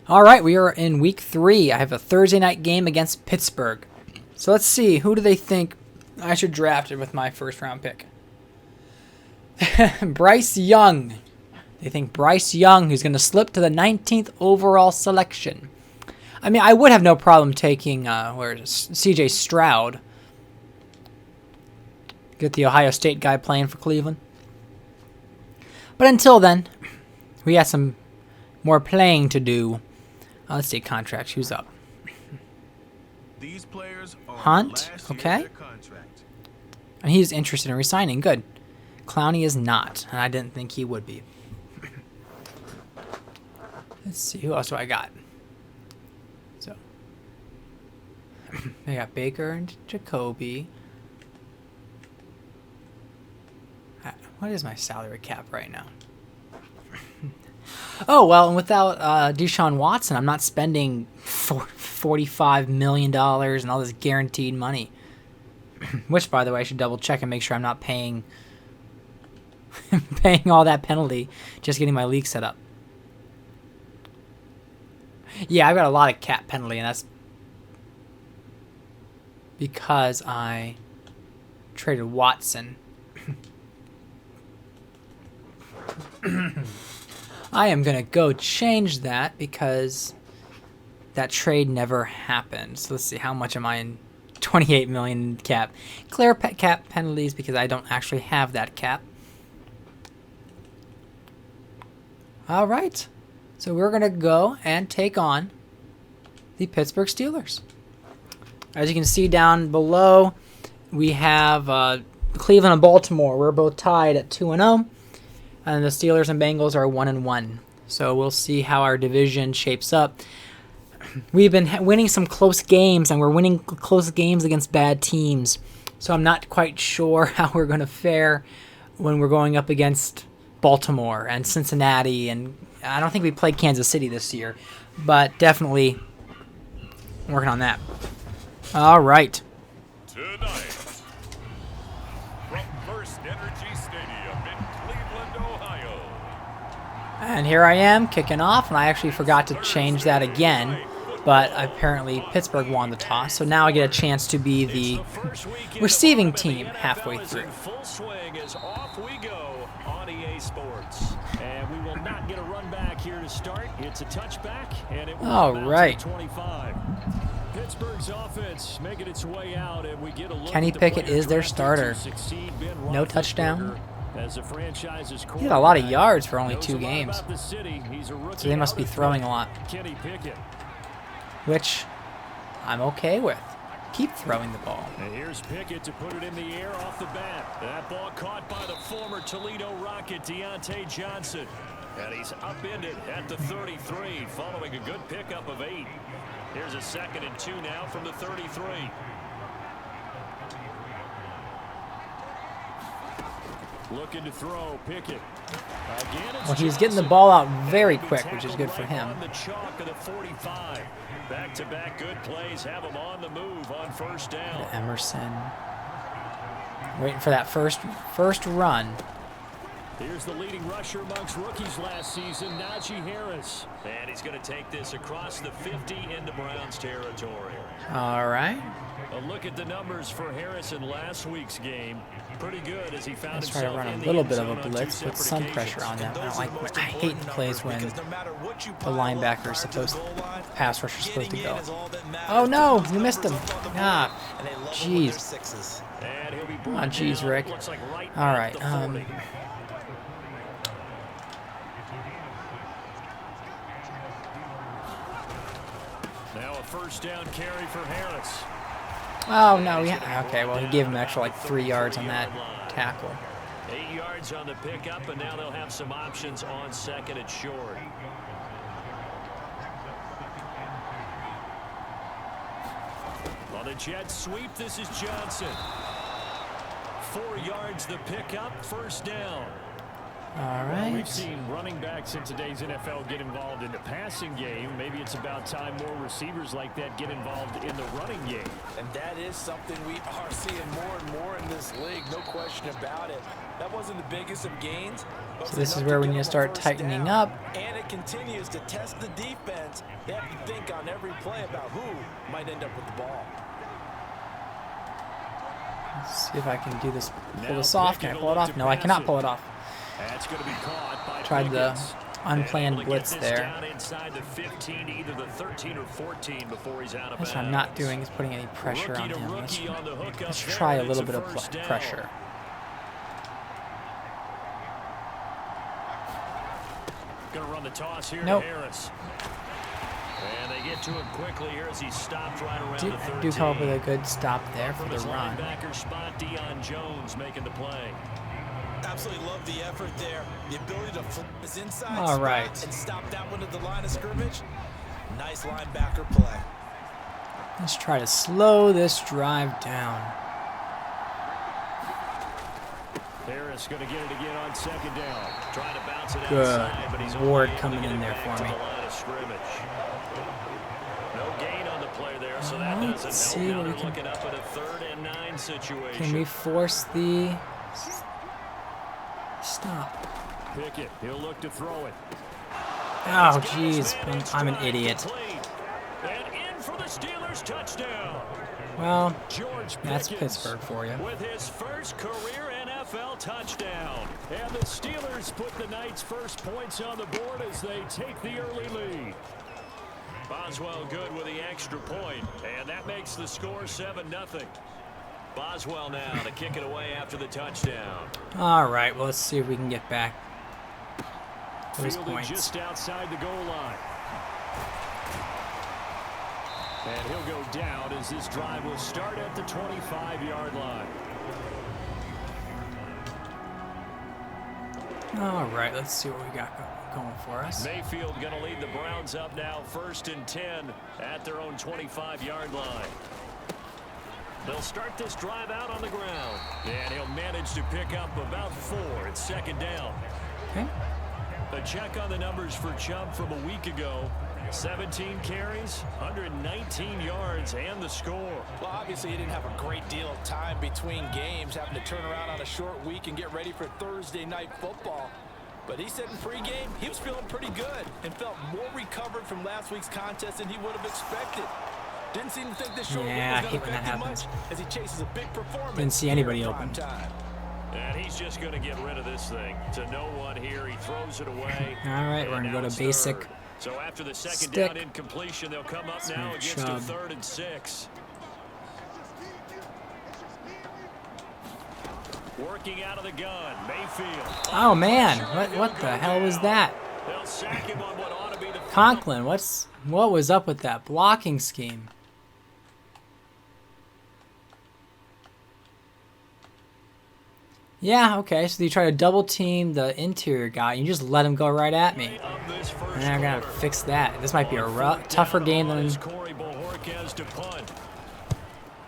All right, we are in week 3. I have a Thursday night game against Pittsburgh. So let's see, who do they think I should draft with my first round pick? Bryce Young. They think Bryce Young, who's going to slip to the 19th overall selection. I mean, I would have no problem taking C.J. Stroud. Get the Ohio State guy playing for Cleveland. But until then, we got some more playing to do. Let's see, contracts. Who's up? These players are Hunt, okay. And he's interested in resigning. Good. Clowney is not, and I didn't think he would be. Let's see, who else do I got? So, I got Baker and Jacoby. What is my salary cap right now? Oh, well, and without DeShaun Watson, I'm not spending $45 million and all this guaranteed money. Which, by the way, I should double check and make sure I'm not paying all that penalty just getting my league set up. Yeah, I've got a lot of cap penalty, and that's because I traded Watson. I am going to go change that because that trade never happened. So let's see, how much am I in? 28 million cap. Clear cap penalties because I don't actually have that cap. All right. So we're going to go and take on the Pittsburgh Steelers. As you can see down below, we have Cleveland and Baltimore. We're both tied at 2-0. And the Steelers and Bengals are 1-1. So we'll see how our division shapes up. We've been winning some close games, and we're winning close games against bad teams. So I'm not quite sure how we're going to fare when we're going up against Baltimore and Cincinnati. And I don't think we played Kansas City this year, but definitely working on that. All right. Tonight, from First Energy Stadium in Cleveland, Ohio. And here I am kicking off, and I actually forgot to change that again. But apparently Pittsburgh won the toss, so now I get a chance to be the receiving team halfway through. Full swing is off we go on EA Sports. And we will not get a run back here to start. It's a touchback, and it will All come out right. to the 25. Pittsburgh's offense making its way out, and we get a look Kenny at the Pickett player is their drafted starter. to succeed, Ben No Roethlisberger, touchdown. as the franchise's He had a lot of quarterback. yards for only Knows 2 a lot games. about the city. He's a rookie So they must be out of throwing a Philly. lot, Kenny Pickett. which I'm okay with. Keep throwing the ball. And here's Pickett to put it in the air off the bat. That ball caught by the former Toledo Rocket, Deontay Johnson. And he's upended at the 33 following a good pickup of 8. Here's a 2nd and 2 now from the 33. Looking to throw, Pickett. Again, it's Well, he's getting the Johnson. ball out very quick, which is good for him. On the chalk of the 45. Back-to-back good plays have him on the move on first down. Emerson. Waiting for that first run. Here's the leading rusher amongst rookies last season, Najee Harris. And he's going to take this across the 50 into Browns territory. All right. A look at the numbers for Harris in last week's game. Pretty good as he found Let's try to himself run in a the little end bit of zone a on blitz 2 with separate some pressure occasions. on them. I don't like. I hate the plays when because no matter what you the pile on linebacker prior is to supposed the goal line, pass rusher is supposed to getting go. in is all that matters. Oh no, Keep you those missed him. numbers on the board, Ah, and they love it when jeez. they're sixes. And he'll be Come on, brought jeez, down, Rick. looks like right All at right. the 40. Now a first down carry for Harris. Oh no. Okay. Well, he gave him an extra like 3 yards on that tackle. 8 yards on the pickup, and now they'll have some options on 2nd and short. On the jet sweep, this is Johnson. 4 yards the pickup, first down. All Well, we've right. seen running backs in today's NFL get involved in the passing game. Maybe it's about time more receivers like that get involved in the running game. And that is something we are seeing more and more in this league, no question about it. That wasn't the biggest of gains. But So this is enough where we get need to them a start first tightening down. up. And it continues to test the defense. They have to think on every play about who might end up with the ball. Let's see if I can do this. Pull Now this off. Can I Pickett pull it will off? look to No, I pass cannot it. pull it off. That's going to be caught by Tried the Pickett. unplanned Able to blitz get this there. down inside the 15, either the 13 or 14 before he's out of That's bounds. what I'm not doing is putting any pressure Rookie on to him. rookie on the hook up Let's there, try a and little it's bit of first down. pressure. Going to run the toss here Nope. to Harris. And they get to him quickly here as he stopped right around the 13. Do come up with a good stop there for From the his run. linebacker spot, DeShaun Jones making the play. Absolutely love the effort there. The ability to flip his inside All spot right. and stop that one at the line of scrimmage. Nice linebacker play. Let's try to slow this drive down. Harris going to get it again on second down. Trying to bounce it Good. outside, but he's only Ward able to coming get in it there back for to me. the line of scrimmage. No gain on the play there, so that Alright, doesn't let's help. see Now what we they're can- looking up at a 3rd and 9 situation. Can we force the stop? Pickett, he'll look to throw it. Oh, jeez. I'm an idiot. And in for the Steelers touchdown. Well, George that's Pickens Pittsburgh for you. with his first career NFL touchdown. And the Steelers put the Knights' first points on the board as they take the early lead. Boswell good with the extra point, and that makes the score 7-0. Boswell now to kick it away after the touchdown. All right. Well, let's see if we can get back those Fielded points. just outside the goal line. And he'll go down as this drive will start at the 25-yard line. All right. Let's see what we got going for us. Mayfield going to lead the Browns up now 1st and 10 at their own 25-yard line. They'll start this drive out on the ground. And he'll manage to pick up about 4. It's 2nd down. Okay. A check on the numbers for Chubb from a week ago. 17 carries, 119 yards, and the score. Well, obviously, he didn't have a great deal of time between games, having to turn around on a short week and get ready for Thursday night football. But he said in pregame he was feeling pretty good and felt more recovered from last week's contest than he would have expected. Didn't seem to think this short Yeah, I week hate was when going to that affect him much happens. as he chases a big performance. Didn't see here anybody in open. prime time. And he's just going to get rid of this thing. To no one here. He throws it away. All right, we're gonna go to basic. So after the second Stick. down incompletion, they'll come up Let's now move against Chubb. a 3rd and 6. Working out of the gun, Mayfield. Oh man, what the hell was that? They'll sack him on what ought to be the Conklin, what was up with that blocking scheme? Yeah, okay, so you try to double team the interior guy, and you just let him go right at me. of this first And I'm gonna quarter. fix that. This might be a On rough, 4th tougher down game on than is Corey Bojorquez to punt.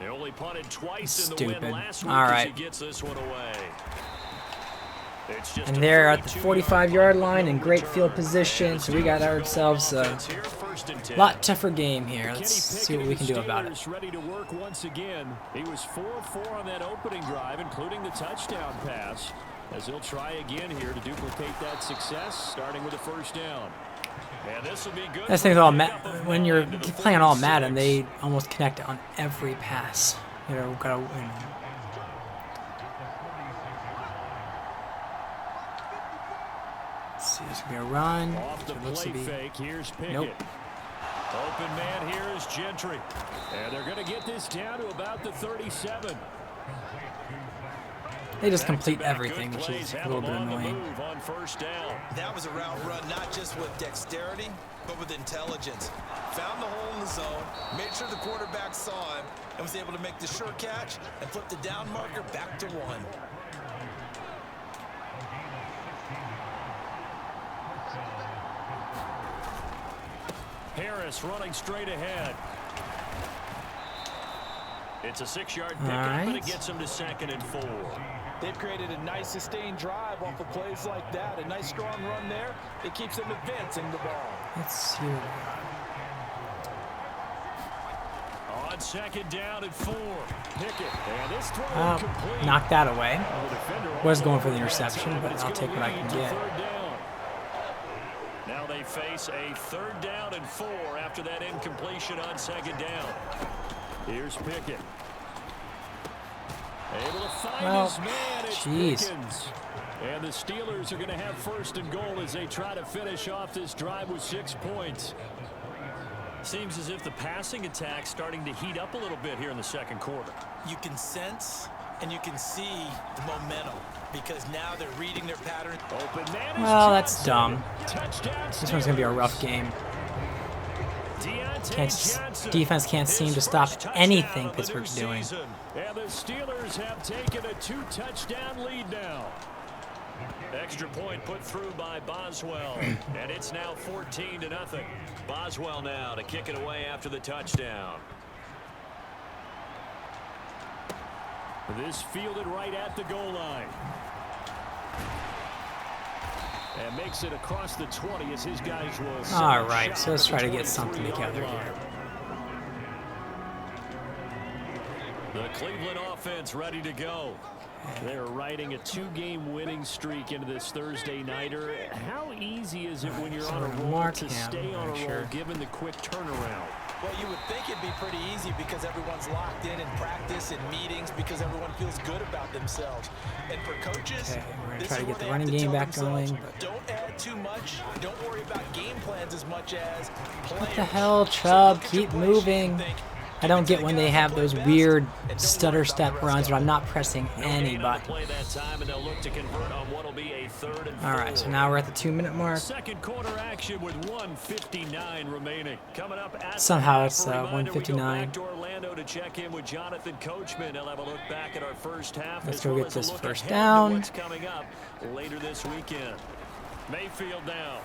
They only punted twice in the Stupid. win last week All as right. he gets this one away. It's just And a they're at the 32-yard 45-yard punt line with in no great return. field position, And so we got Steelers go ourselves a offense here, 1st and 10. lot tougher game here. Kenny Let's see Pickett what we and can the do about it. Steelers ready to work once again. He was 4-4 on that opening drive, including the touchdown pass, as he'll try again here to duplicate that success, starting with a 1st down. And this will be good. That's the thing with all when you're playing all Madden, they almost connect on every pass. You know, gotta win. Let's see, this could be a run. Off the It looks to play be. fake, here's Pickett. Nope. Open man here is Gentry. And they're going to get this down to about the 37. They just complete Back-to-back everything, good which plays is a have little them bit on the annoying. move on 1st down. That was a route run not just with dexterity, but with intelligence. Found the hole in the zone, made sure the quarterback saw him, and was able to make the sure catch and flip the down marker back to 1. Harris running straight ahead. It's a 6-yard pickup, but it gets them to 2nd and 4. They've created a nice sustained drive off of plays like that. A nice strong run there. It keeps them advancing the ball. Let's see what we got. On 2nd down and 4. Pickett. And this throw incomplete. Knock that away. The defender Was going for the almost interception, had it, but it's I'll gonna take what I lead can to get. 3rd down. Now they face a 3rd down and 4 after that incompletion on 2nd down. Here's Pickett. Able to find his man. It's Pickens. And the Steelers are going to have 1st and goal as they try to finish off this drive with 6 points. Seems as if the passing attack's starting to heat up a little bit here in the 2nd quarter. You can sense and you can see the momentum because now they're reading their pattern. Open man. Well, that's dumb. Touchdown. This one's going to be a rough game. Defense can't seem to stop anything Pittsburgh's doing. And the Steelers have taken a 2-touchdown lead now. Extra point put through by Boswell, and it's now 14-0. Boswell now to kick it away after the touchdown. This fielded right at the goal line. And makes it across the 20 as his guys will. All right, so let's try to get something together here. The Cleveland offense ready to go. They're riding a 2-game winning streak into this Thursday nighter. How easy is it when you're on a roll to stay on a roll given the quick turnaround? Well, you would think it'd be pretty easy because everyone's locked in practice and meetings because everyone feels good about themselves. And for coaches, we're going to try to get the running game back going. But don't add too much. Don't worry about game plans as much as players. what the hell, Chubb? Keep moving. I don't get when they have those weird stutter step runs where I'm not pressing any button. All right, so now we're at the 2-minute mark. Second quarter action with 1:59 remaining. Coming up at Somehow it's half, a reminder, we go 1:59. back to Orlando to check in with Jonathan Coachman. He'll have a look back at our first half. Let's as go well get as a this look first ahead to down. what's coming up later this weekend. Mayfield now.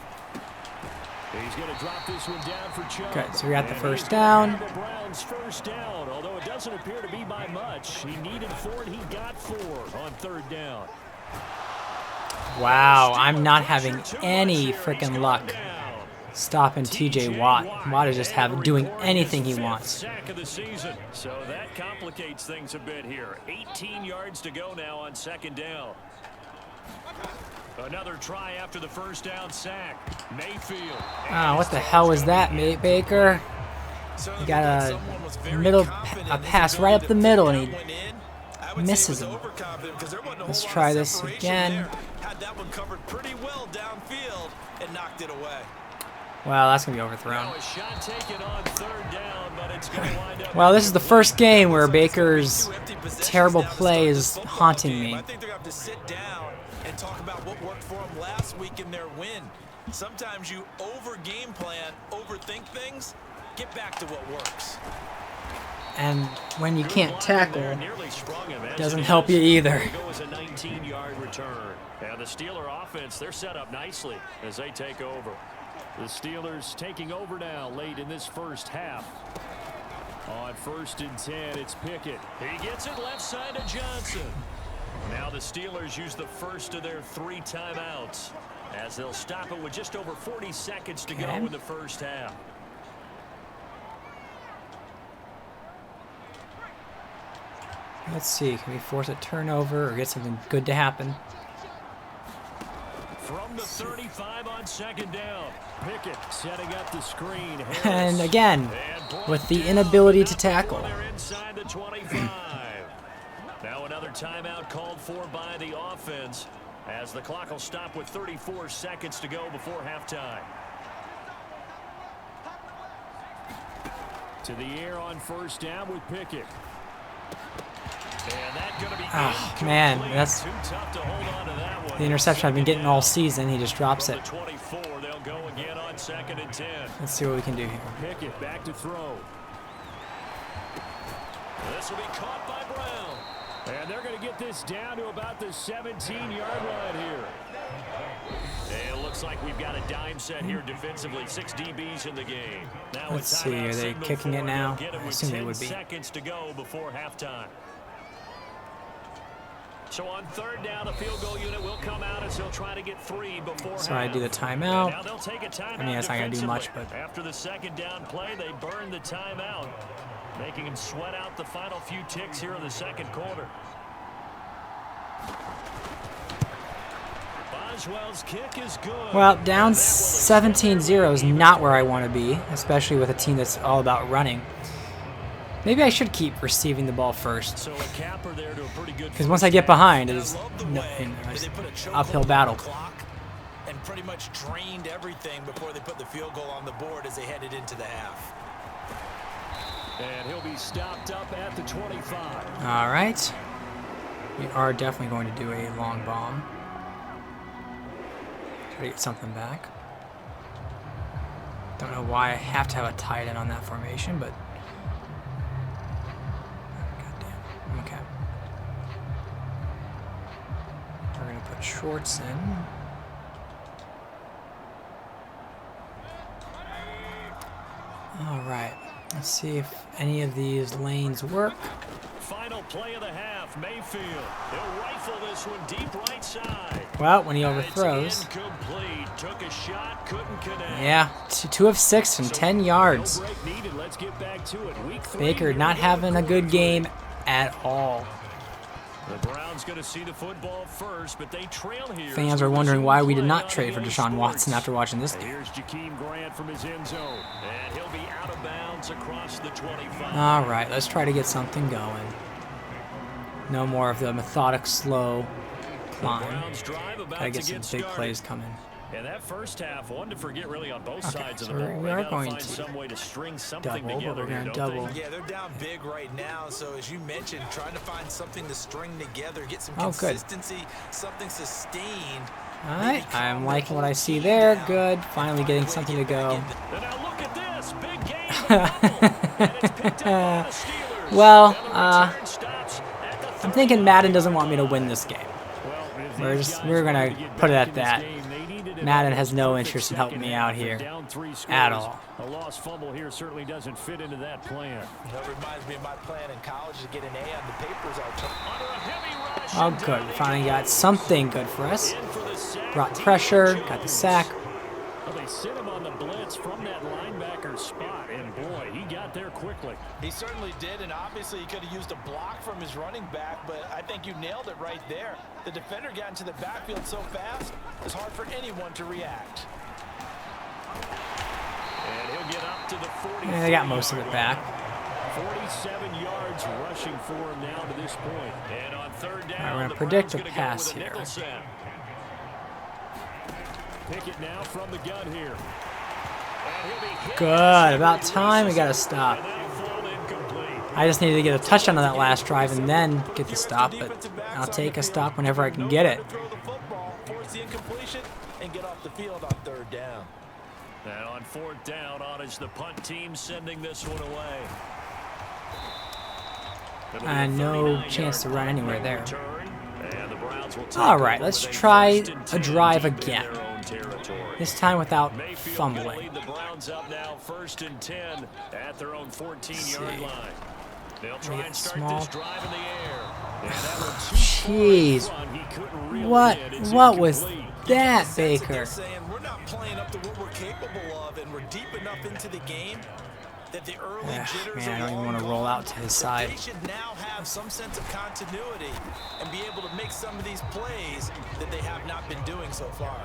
He's going to drop this one down for Chubb. Okay, so we got the And first he's gonna down. have the Browns first down, although it doesn't appear to be by much. He needed 4 and he got 4 on 3rd down. Wow, I'm not having any freaking luck stopping TJ Watt. Watt is just doing anything he wants. Sack of the season. So that complicates things a bit here. 18 yards to go now on 2nd down. Another try after the first down sack. Mayfield. Ah, what the hell was that, mate Baker? He got a pass right up the middle, and he misses him. Let's try this again. Had that one covered pretty well downfield and knocked it away. Wow, that's gonna be overthrown. Now a shot taken on 3rd down, but it's going to wind up. Well, this is the first game where Baker's terrible play is haunting me. I think they're going to have to sit down and talk about what worked for them last week in their win. Sometimes you over-game plan, overthink things, get back to what works. And when you can't tackle, it doesn't help you either. It was a 19-yard return. And the Steeler offense, they're set up nicely as they take over. The Steelers taking over now late in this first half. On 1st and 10, it's Pickett. He gets it left side to Johnson. Now the Steelers use the first of their 3 timeouts as they'll stop it with just over 40 seconds to go in the first half. Let's see, can we force a turnover or get something good to happen? From the 35 on 2nd down. Pickett setting up the screen. Harris. And again, with the inability to tackle. They're inside the 25. Now another timeout called for by the offense as the clock will stop with 34 seconds to go before halftime. To the air on 1st down with Pickett. And that gonna be man, that's too tough to hold on to that one. the interception I've been getting all season. He just drops it. The 24, they'll go again on 2nd and 10. Let's see what we can do here. Pickett back to throw. This will be caught by Brown. And they're going to get this down to about the 17-yard line here. A looks like we've got a dime set here defensively. 6 DBs in the game. Now Let's see, are they kicking it now? I assume they would be. Seconds to go before halftime. So on third down, the field goal unit will come out as he'll try to get 3 before So I do the timeout. Now they'll take a timeout. I mean, that's not going to do much, but after the second down play, they burn the timeout, making him sweat out the final few ticks here in the second quarter. Boswell's kick is good. well, down 17-0 is not where I want to be, especially with a team that's all about running. Maybe I should keep receiving the ball first. So a capper there to a pretty good. Because once I get behind, it's uphill battle. And pretty much drained everything before they put the field goal on the board as they headed into the half. And he'll be stopped up at the 25. All right. We are definitely going to do a long bomb. Try to get something back. Don't know why I have to have a tight end on that formation, but goddamn. Okay. We're gonna put shorts in. All right. Let's see if any of these lanes work. Final play of the half, Mayfield. He'll rifle this one deep right side. Well, when he overthrows. Incomplete. Took a shot, couldn't connect. Yeah, 2 of 6 and 10 yards. No break needed. Let's get back to it. Week 3. Baker not having a good game at all. The Browns going to see the football first, but they trail here. Fans are wondering why we did not trade for DeShaun Watson after watching this game. Here's Jakeem Grant from his end zone, and he'll be out of bounds across the 25. All right, let's try to get something going. No more of the methodic, slow climb. Gotta get some big plays coming. And that first half, one to forget really on both sides of so the ball. we are They going gotta find to some way to string something double, but together we're here, gonna don't double. they? Yeah, they're down big right now, so as you mentioned, trying to find something to string together, get some Oh, good. consistency, something sustained. All right, I'm liking what I see there. Good, finally getting something to go. And now look at this, big game. And it's picked up by the Steelers. Well, And the return stops at the I'm thinking Madden doesn't want me to win this game. Well, if We're gonna put it at this that. game, they needed an Madden has no perfect interest in helping me second out half. here They're down 3 scores. at all. A lost fumble here certainly doesn't fit into that plan. That reminds me of my plan in college to get an A on the papers. Under a heavy rush. Oh, and good. down We he finally got goes. something good for us. In for the sack, Brought T. pressure, Jones. got the sack. Well, they sent him on the blitz from that linebacker spot, and boy, he got there quickly. He certainly did, and obviously he could have used a block from his running back, but I think you nailed it right there. The defender got into the backfield so fast, it's hard for anyone to react. And he'll get up to the 40. Yeah, they got most of it back. 47 yards rushing for him now to this point. And on third down, We're gonna the predict Browns a gonna pass go with a here. nickel set. Pick it now from the gun here. And he'll be hit. Good. About time we got to stop. And that'll fall incomplete. I just needed to get a touchdown on that last drive and then get the stop, but I'll take a stop whenever I can get it. Throw the football, force the incompletion, and get off the field on third down. And on fourth down, on is the punt team sending this one away. It'll be a No 39-yard chance to run anywhere there. return, and the Browns will take All right, over let's with a try 1st and a 10 drive deep in again. their own territory. This time without Mayfield gonna fumbling. lead the Browns up now, 1st and 10 at their own 14-yard line. They'll try get and start small. this drive in the air. And that one too Jeez. far in front. He couldn't reel What? it in. It's What was incomplete. that, Sense that Baker? they're saying we're not playing up to what we're capable of, and we're deep enough into the game that the early jitters Man, I are don't even long want to roll gone. out to his That side. They should now have some sense of continuity and be able to make some of these plays that they have not been doing so far.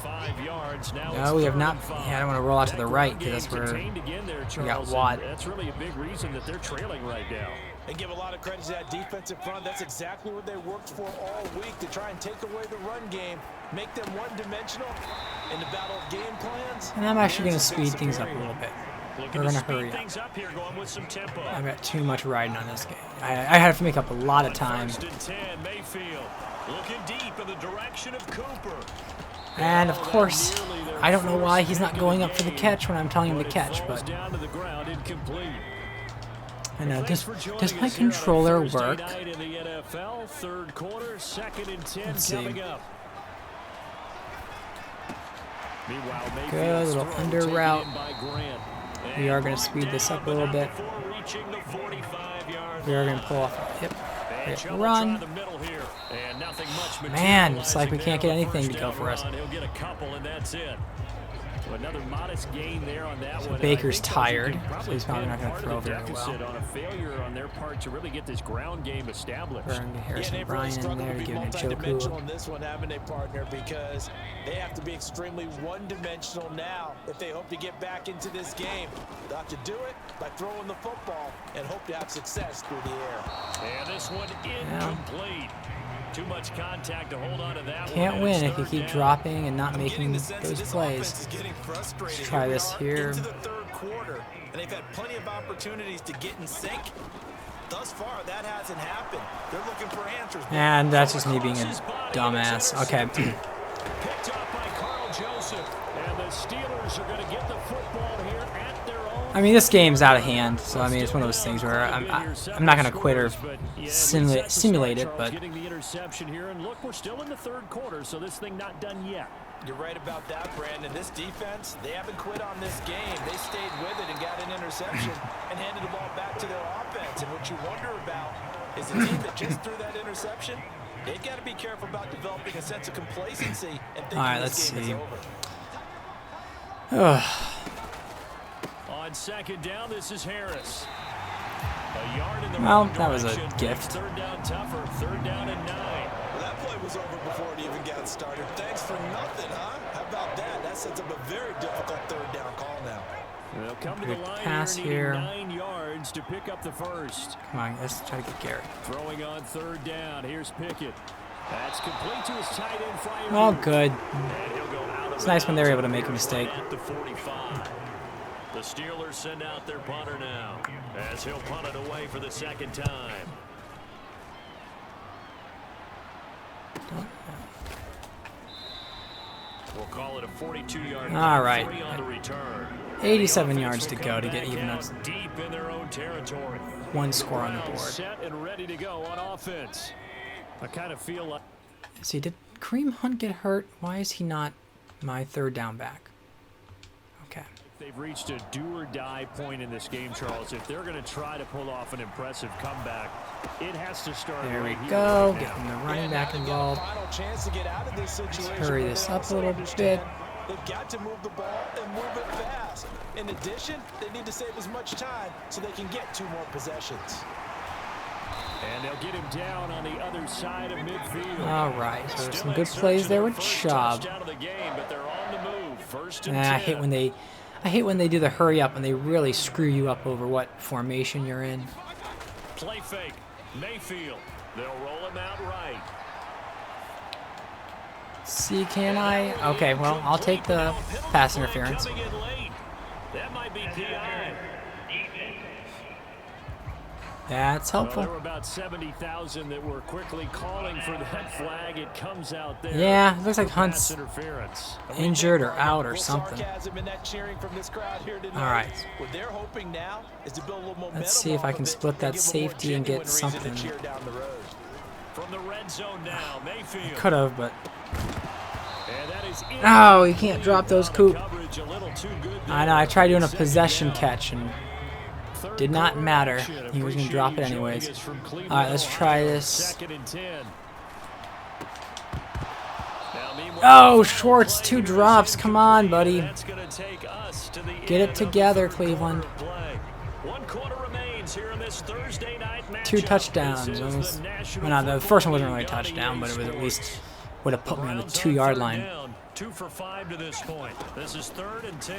5 yards now. No, we have not. Yeah, I don't want to roll out to the right because that's where we got Watt. That's really a big reason that they're trailing right now. And give a lot of credit to that defensive front. That's exactly what they worked for all week, to try and take away the run game, make them one-dimensional in the battle of game plans. And I'm actually going to There's a big speed things up a superior. little bit. Looking We're to going to speed hurry up. things up here, going with some tempo. I've got too much riding on this game. I have to make up a lot of time. 1st and 10, Mayfield looking deep in the direction of Cooper. And of course, I don't know why he's not going up for the catch when I'm telling him to catch, Falls but down to the ground, incomplete. I know. Thanks Does for joining my us here on a controller Thursday work? night in the NFL, third quarter, 2nd and 10 Let's see. coming up. Meanwhile, Good Mayfield's little throw under taken route. in by Grant. We are And going to speed this down, up a but little not bit. before reaching the 45-yard We are going line. to pull off a hip And trouble run. trying the middle here. And nothing much Man, it's like we materializing can't there get on the anything to first go down for us. run. He'll get a couple, and that's it. So another modest gain there on that one. Baker's And I think tired, you can so he's probably pin not gonna part throw of the very well. deficit on a failure on their part to really get this ground game established. Burn Harrison they've Bryant in struggled there to to be give him a multi-dimensional Joku. in this one, haven't they, partner? Because they have to be extremely one-dimensional now if they hope to get back into this game. They'll have to do it by throwing the football and hope to have success through the air. And this one incomplete. Too much contact to hold on to that one. Can't and win it's if you third keep down. dropping and not I'm making getting the sense that those this plays. offense is getting frustrated. Let's try we this are here. into the third quarter, and they've had plenty of opportunities to get in sync. Thus far, that hasn't happened. They're looking for answers. And that's just me being a dumbass. Okay. Picked up by Carl Joseph. And the Steelers are going to get the football here at their own. I mean, this game's out of hand, so I mean, it's one of those things where I'm not gonna quit or simulate it, but Getting the interception here, and look, we're still in the third quarter, so this thing not done yet. You're right about that, Brandon. This defense, they haven't quit on this game. They stayed with it and got an interception and handed the ball back to their offense. And what you wonder about is a team that just threw that interception, they've got to be careful about developing a sense of complacency and thinking all right, this let's game see. is over. On second down, this is Harris. A yard in the Well, wrong that was a direction. gift. Third down tougher. Third down and 9. Well, that play was over before it even got started. Thanks for nothing, huh? How about that? That sets up a very difficult third down call now. They'll come to the Good line pass here, here. needing 9 yards to pick up the first. Come on, let's try to get Garrett. Throwing on third down. Here's Pickett. That's complete to his tight end, Fryer. Oh, good. And he'll go out of It's nice when they're able to bounds make a mistake. At the 45. The Steelers send out their punter now, as he'll punt it away for the second time. We'll call it a 42-yard. All right. 3 on the return. 87 The yards offense to will go come to get back even out a deep in their own territory. one score on the Browns board. set and ready to go on offense. I kind of feel like See, did Kareem Hunt get hurt? Why is he not my third down back? Okay. they've reached a do-or-die point in this game, Charles. If they're going to try to pull off an impressive comeback, it has to start. There we right here, go. right now. Getting the running back involved. Final chance to get out of this situation. Hurry but this they up a also little understand bit. They've got to move the ball and move it fast. In addition, they need to save as much time so they can get 2 more possessions. And they'll get him down on the other side of midfield. All right, so there's Still some good ain't plays searching there their with first Chubb. touchdown of the game, but they're on the move. First and I 10. hate when they do the hurry up and they really screw you up over what formation you're in. Play fake. Mayfield. They'll roll him out right. See, can I? Okay, well, I'll take the pass interference. Coming in late. That might be PI. That's Well, helpful. there were about 70,000 that were quickly calling for that flag. It comes out there. Yeah, it looks like Pass Hunt's interference. injured or out or Little something. sarcasm in that cheering from this crowd here tonight. All right. What they're hoping now is to build a little momentum. Let's see if I off can of it split that and give 'em a more safety and get genuine reason to something. cheer down the road. From the red zone now, Mayfield. Could have, but And that is oh, you can't drop those, Coop. coverage a little too good I know. I tried doing a possession catch and did not matter. He was going to drop it anyways. All right, let's try this. Second and 10. Now, meanwhile, Oh, Schwartz, 2 drops. Come on, buddy. that's gonna take us to the Get it end of the together, third quarter Cleveland. of play. 1 quarter remains here in this Thursday night matchup. 2 touchdowns. This is Almost, the National well, no, the Football first one wasn't really a League on touchdown, but it was at EA least would have put me on the Browns 2-yard third line. down, 2 for 5 to this point. This is 3rd and 10.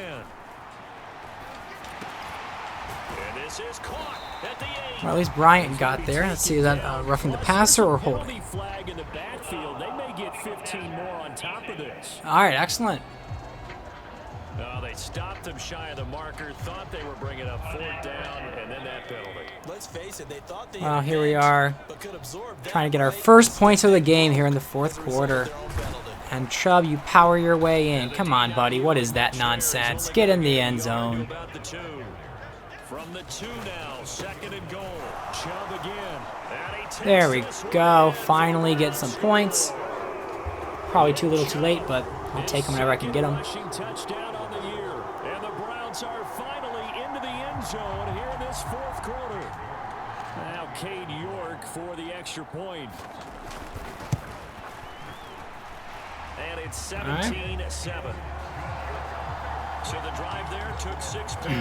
And this is caught at the 8. Well, at least Bryant got there. Let's see, is that roughing the passer or holding? Penalty flag in the backfield. They may get 15 more on top of this. All right, excellent. No, they stopped them shy of the marker, thought they were bringing up 4th down, and then that penalty. Let's face it, they thought they Well, had here we advantage, are, but could absorb that trying to get our play first points of the and game here in the 4th quarter. their own penalty. And Chubb, you power your way in. Come on, buddy. What is that nonsense? Get in the end zone. About the 2. From the 2 now, 2nd and goal. Chubb again. And he takes There we this go. one in. Finally get some points. Probably too little too late, but I'll take them whenever I can get them. Rushing touchdown on the year. And the Browns are finally into the end zone here in this fourth quarter. Now Cade York for the extra point. And it's 17-7. So the drive there took 6 plays.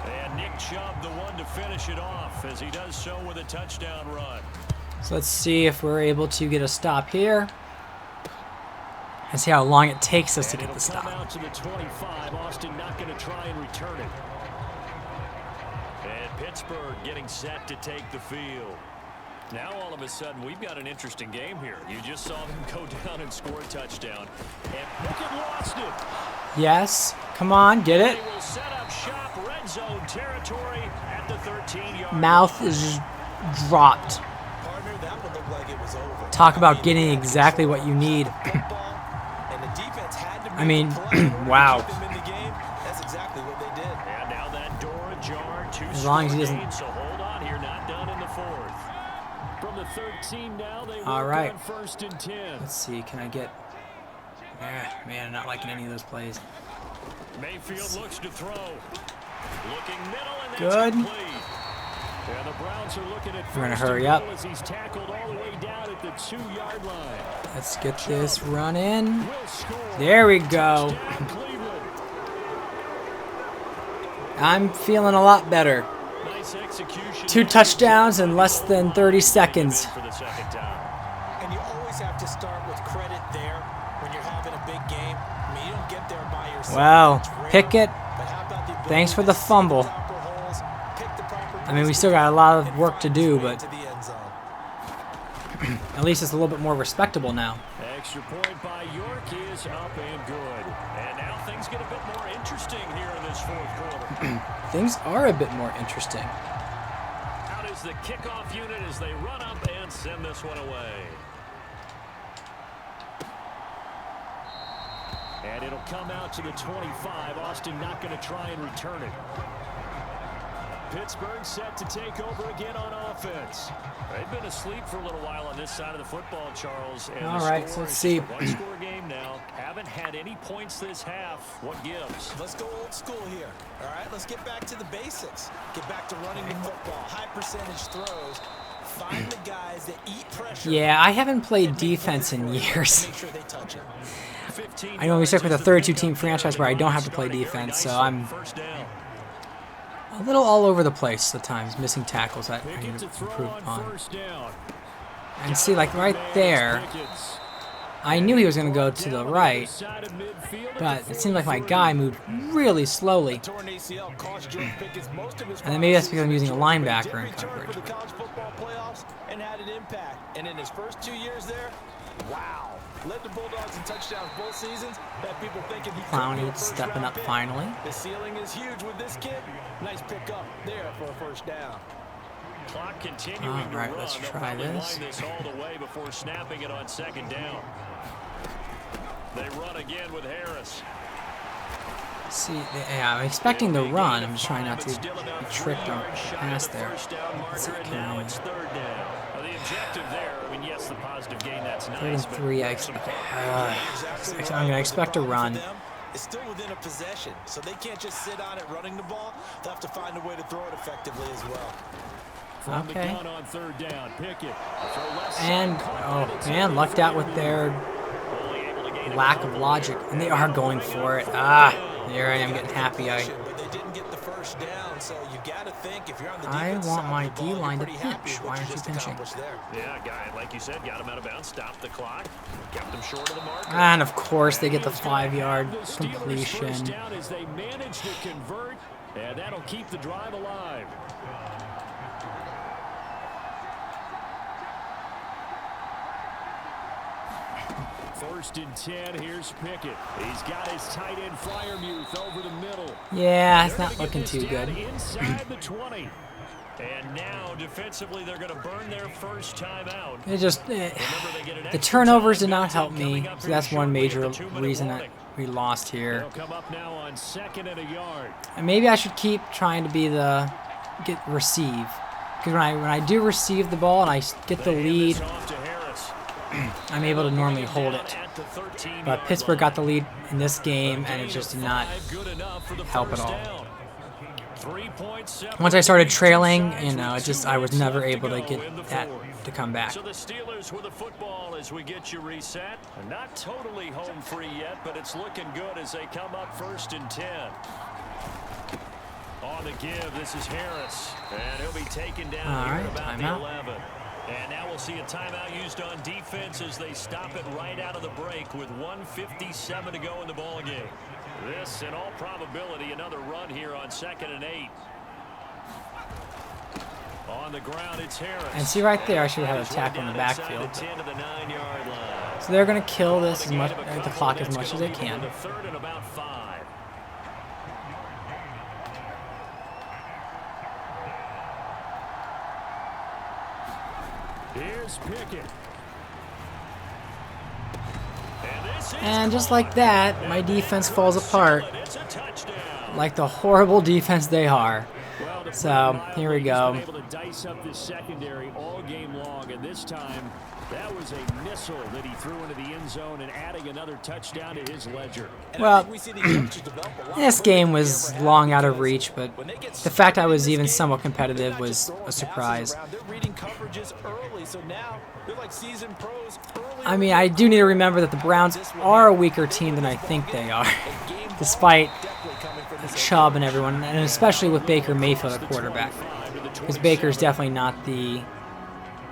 And Nick Chubb the one to finish it off as he does so with a touchdown run. So let's see if we're able to get a stop here. And see how long it takes us to get the stop. Come out to the 25. Austin not going to try and return it. And Pittsburgh getting set to take the field. Now all of a sudden we've got an interesting game here. You just saw them go down and score a touchdown. And Pickett lost it. Yes. Come on, get it. They will set up shop red zone territory at the 13-yard Mouth line. is just dropped. Partner, that one looked like it was over. Talk about getting exactly what you need. And the defense had to I mean, make a play wow. to keep them in the game. That's exactly what they did. And now that door ajar. As long as he doesn't. So hold on here, not done in the fourth. From the 13 now, they All right. on 1st and 10. Let's see. Can I get? Man, I'm not liking any of those plays. Mayfield looks to throw. Looking middle and that's Good. complete. And the Browns are looking at We're gonna first and hurry up. goal as he's tackled all the way down at the 2-yard line. Let's get this run in. Will score. There we go. Touchdown, Cleveland. I'm feeling a lot better. Nice execution. 2 touchdowns in less than 30 seconds. For the second time. And you always have to start with credit there when you're having a big game. I mean, you don't get there by yourself. Well, It's rare, Pickett, but how about the ability thanks for to the see fumble. proper holes, pick the proper I mean, we still got a lot of and work to find do, his way but into the end zone. at least it's a little bit more respectable now. Extra point by York is up and good. And now things get a bit more interesting here in this fourth quarter. Things are a bit more interesting. Out is the kickoff unit as they run up and send this one away. And it'll come out to the 25. Austin not going to try and return it. Pittsburgh set to take over again on offense. They've been asleep for a little while on this side of the football, Charles. And All the right, score so let's is see. just a one-score game now. Haven't had any points this half. What gives? Let's go old school here. All right, let's get back to the basics. Get back to running the football. High percentage throws. Find the guys that eat pressure. Yeah, I haven't played defense in years. Make sure they touch it. I know we stuck with a 32-team franchise where I don't have to play defense, so I'm First down. a little all over the place at times, missing tackles that I need Pickett to to throw improve on upon. first down. And see, like right there, Pickett's I knew he was going to go to the down on right, side of midfield at but the it seemed like my 43. guy moved really slowly. Torn ACL cost George Pickett's most of his And then maybe that's because I'm using a George Pickett linebacker did in return coverage. for the college football playoffs and had an impact. And in his first 2 years there, wow. Led the Bulldogs in touchdowns both seasons. Had people thinking he could be a Clowney first stepping round up pick. finally. The ceiling is huge with this kid. Nice pickup there for a first down. Clock continuing All to right, run. let's They'll try probably this. wind this all the way before snapping it on second down. They run again with Harris. See, yeah, I'm expecting the run. I'm just trying not to be tricked or pass there. Let's see, And can now I- it's third down. The objective there, I mean, yes, the positive gain, that's nice. 3rd and 3, I expect. I'm going to expect a run. It's still within a possession, so they can't just sit on it running the ball. They'll have to find a way to throw it effectively as well. From the Okay. gun on third down, Pickett. Throw left side, And, caught oh that. It's man, only lucked out 3 with their Only able to gain a lack couple. of logic. And they are going for it. Here I am getting happy. But they didn't get the first down, so you got to think if you're on the I defense want side my of the ball, you're D-line to pretty happy pinch. with Why what aren't you just pinching? accomplished there. Yeah, guy, like you said, got him out of bounds, stopped the clock, kept him short of the mark. And of course, they get the He's gonna 5-yard have the Steelers' first completion. down as they manage to convert, and that'll keep the drive alive. First and 10, here's Pickett. He's got his tight end Fryermuth over the middle. Yeah, it's They're not gonna get looking this too down good. Inside the 20. And now, defensively, they're going to burn their first time out. It just Remember, they get an the extra turnovers did time not help coming me. up So here that's one shortly major with a 2-minute reason that warning. we lost here. They'll come up now on 2nd and a yard. And maybe I should keep trying to be the receive, because when I do receive the ball and I get the They hand lead, this off to Harris. I'm able to normally hold it. But Pittsburgh got the lead in this game, and it just did not help at all. Once I started trailing, I was never able to get that to come back. So the Steelers with the football as we get you reset. Not totally home free yet, but it's looking good as they come up 1st and 10. On the give, this is Harris, and he'll be taken down here about the 11. And now we'll see a timeout used on defense as they stop it right out of the break with 1:57 to go in the ball game. This, in all probability, another run here on 2nd and 8. On the ground, it's Harris. And see right there, I should have had a tackle in the backfield. So they're going to kill this the clock as much as they can. 3rd and about 5. Here's Pickett. And just like that, my defense falls apart. Like the horrible defense they are. So, here we go. Able to dice up this secondary all game long, and this time that was a missile that he threw into the end zone and adding another touchdown to his ledger. Well, this game was long out of reach, but the fact I was even somewhat competitive was a surprise. I mean, I do need to remember that the Browns are a weaker team than I think they are, despite Chubb and everyone, and especially with Baker Mayfield at quarterback, because Baker's definitely not the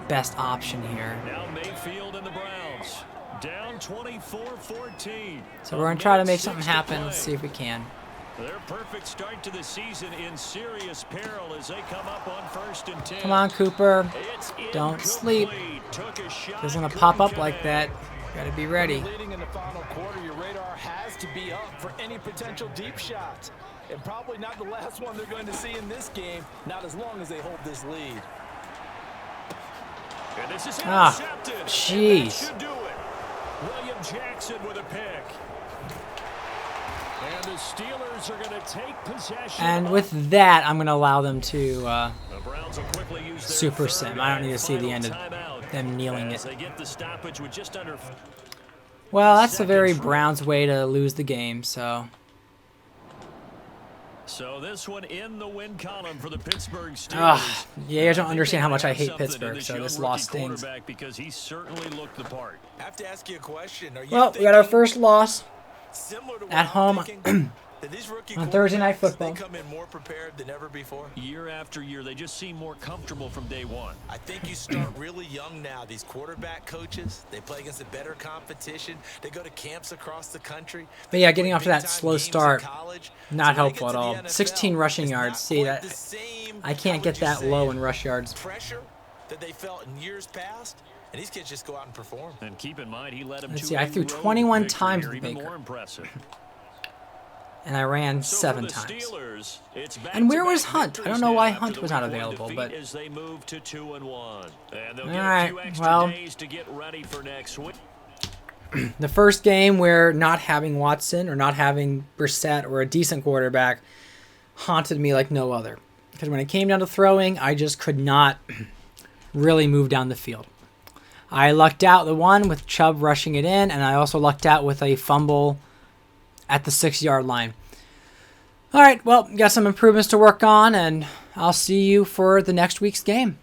best option here. Now Mayfield and the Browns down 24-14. So we're going to try to make something happen. Let's see if we can. Their perfect start to the season in serious peril as they come up on 1st and 10. Come on, Cooper. Don't sleep. It's going to pop up like that. Got to be ready. Leading in the final quarter, your radar has to be up for any potential deep shots. And probably not the last one they're going to see in this game, not as long as they hold this lead. And this is jeez. William Jackson with a pick. And the Steelers are going to take possession. And with that, I'm going to allow them to super sim. I don't need to see the end of them kneeling it. Well, that's a very Browns way to lose the game, so... So this one in the win column for the Pittsburgh Steelers. Yeah, you guys don't understand how much I hate Pittsburgh, so this loss stings. Because he certainly looked the part. I have to ask you a question. Well, we got our first loss at home on Thursday Night Football. They come in more prepared than ever before. Year after year, they just seem more comfortable from day one. I think you start really young now. These quarterback coaches, they play against a better competition. They go to camps across the country. But yeah, getting off to that slow start, not helpful at all. 16 rushing yards. See that? I can't get that low in rush yards. Pressure that they felt in years past. And these kids just go out and perform. And keep in mind, he led them Let's to see, I threw 21 times with Baker. And I ran 7 times. And where was Hunt? I don't know why Hunt was not available, but... Alright, well... The first game where not having Watson or not having Brissett or a decent quarterback haunted me like no other. Because when it came down to throwing, I just could not really move down the field. I lucked out the one with Chubb rushing it in, and I also lucked out with a fumble at the 6-yard line. All right, well, got some improvements to work on, and I'll see you for the next week's game.